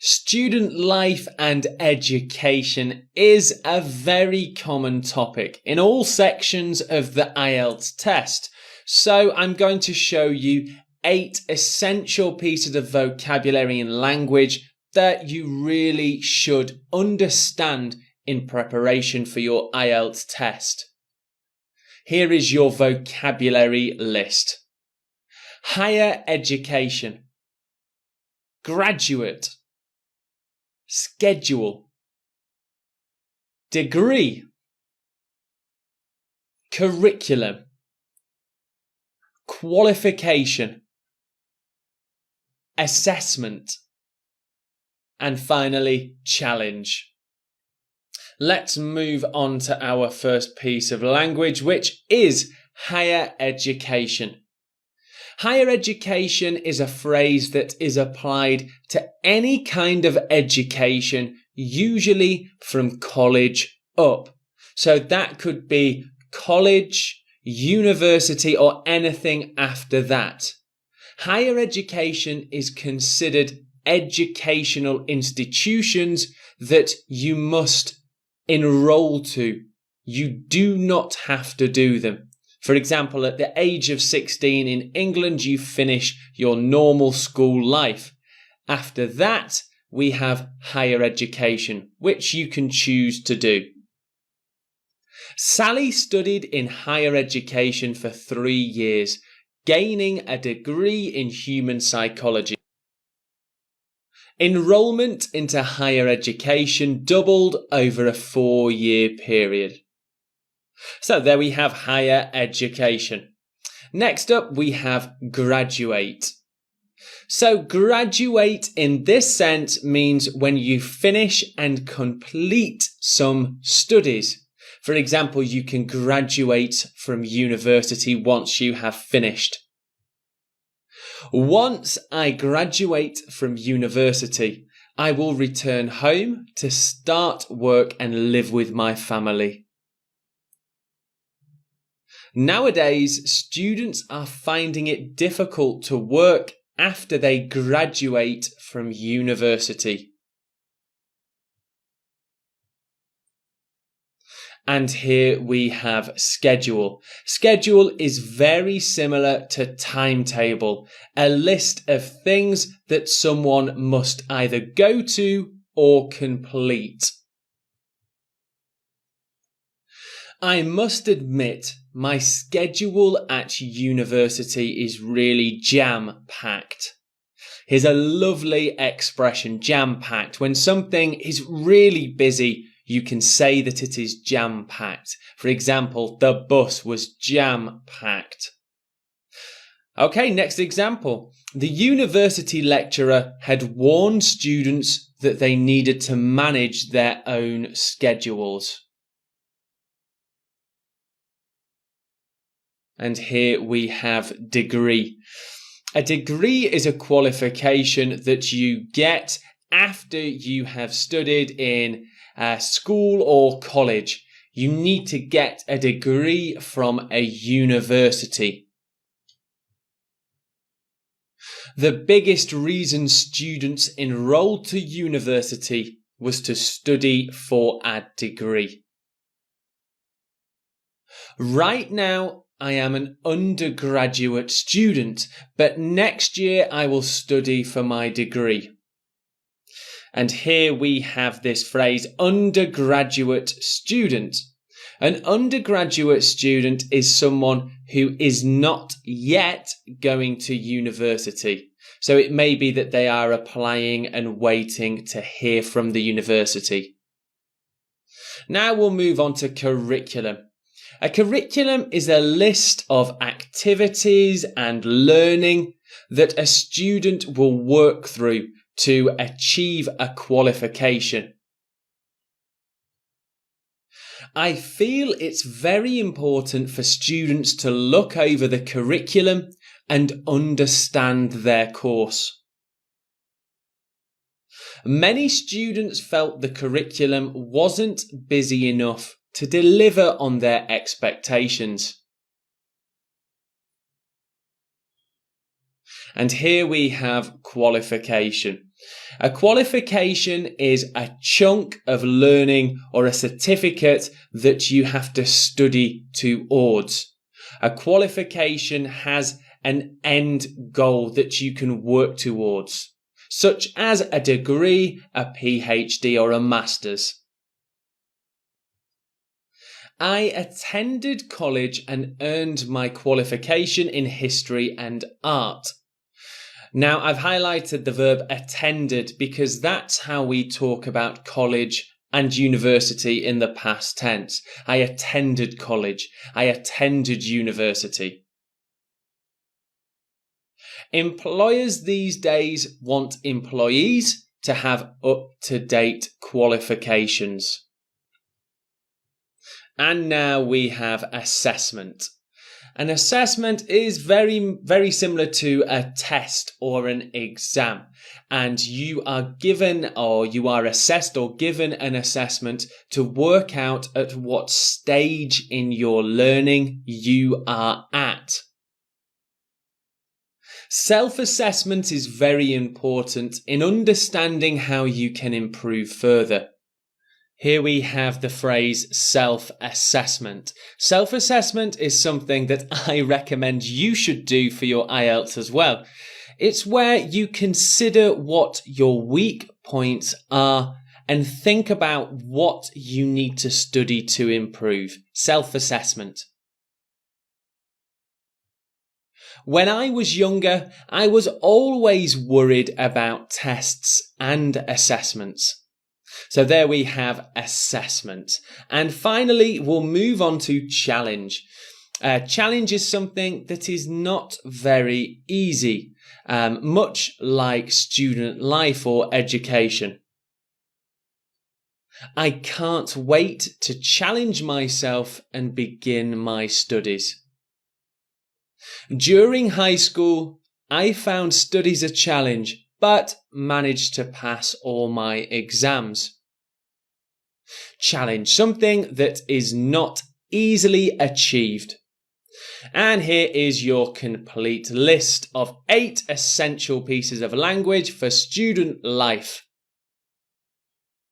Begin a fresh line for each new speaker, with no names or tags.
Student life and education is a very common topic in all sections of the IELTS test. So I'm going to show you 8 essential pieces of vocabulary and language that you really should understand in preparation for your IELTS test. Here is your vocabulary list. Higher education, graduate, schedule, degree, curriculum, qualification, assessment, and finally, challenge. Let's move on to our first piece of language, which is higher education. Higher education is a phrase that is applied to any kind of education, usually from college up. So that could be college, university, or anything after that. Higher education is considered educational institutions that you must enroll to. You do not have to do them. For example, at the age of 16 in England, you finish your normal school life. After that, we have higher education, which you can choose to do. Sally studied in higher education for 3 years, gaining a degree in human psychology. Enrollment into higher education doubled over a 4-year period. So there we have higher education. Next up, we have graduate. So graduate in this sense means when you finish and complete some studies. For example, you can graduate from university once you have finished. Once I graduate from university, I will return home to start work and live with my family. Nowadays, students are finding it difficult to work after they graduate from university. And here we have schedule. Schedule is very similar to timetable, a list of things that someone must either go to or complete. I must admit, my schedule at university is really jam-packed. Here's a lovely expression, jam-packed. When something is really busy, you can say that it is jam-packed. For example, the bus was jam-packed. Okay, next example. The university lecturer had warned students that they needed to manage their own schedules. And here we have degree. A degree is a qualification that you get after you have studied in school or college. You need to get a degree from a university. The biggest reason students enrolled to university was to study for a degree. Right now, I am an undergraduate student, but next year I will study for my degree. And here we have this phrase, undergraduate student. An undergraduate student is someone who is not yet going to university. So it may be that they are applying and waiting to hear from the university. Now we'll move on to curriculum. A curriculum is a list of activities and learning that a student will work through to achieve a qualification. I feel it's very important for students to look over the curriculum and understand their course. Many students felt the curriculum wasn't busy enough to deliver on their expectations. And here we have qualification. A qualification is a chunk of learning or a certificate that you have to study towards. A qualification has an end goal that you can work towards, such as a degree, a PhD, or a master's. I attended college and earned my qualification in history and art. Now, I've highlighted the verb attended because that's how we talk about college and university in the past tense. I attended college. I attended university. Employers these days want employees to have up-to-date qualifications. And now we have assessment. An assessment is very, very similar to a test or an exam. And you are given or you are assessed or given an assessment to work out at what stage in your learning you are at. Self-assessment is very important in understanding how you can improve further. Here we have the phrase self-assessment. Self-assessment is something that I recommend you should do for your IELTS as well. It's where you consider what your weak points are and think about what you need to study to improve. Self-assessment. When I was younger, I was always worried about tests and assessments. So there we have assessment. And finally, we'll move on to challenge. Challenge is something that is not very easy, much like student life or education. I can't wait to challenge myself and begin my studies. During high school, I found studies a challenge, but managed to pass all my exams. Challenge, something that is not easily achieved. And here is your complete list of 8 essential pieces of language for student life.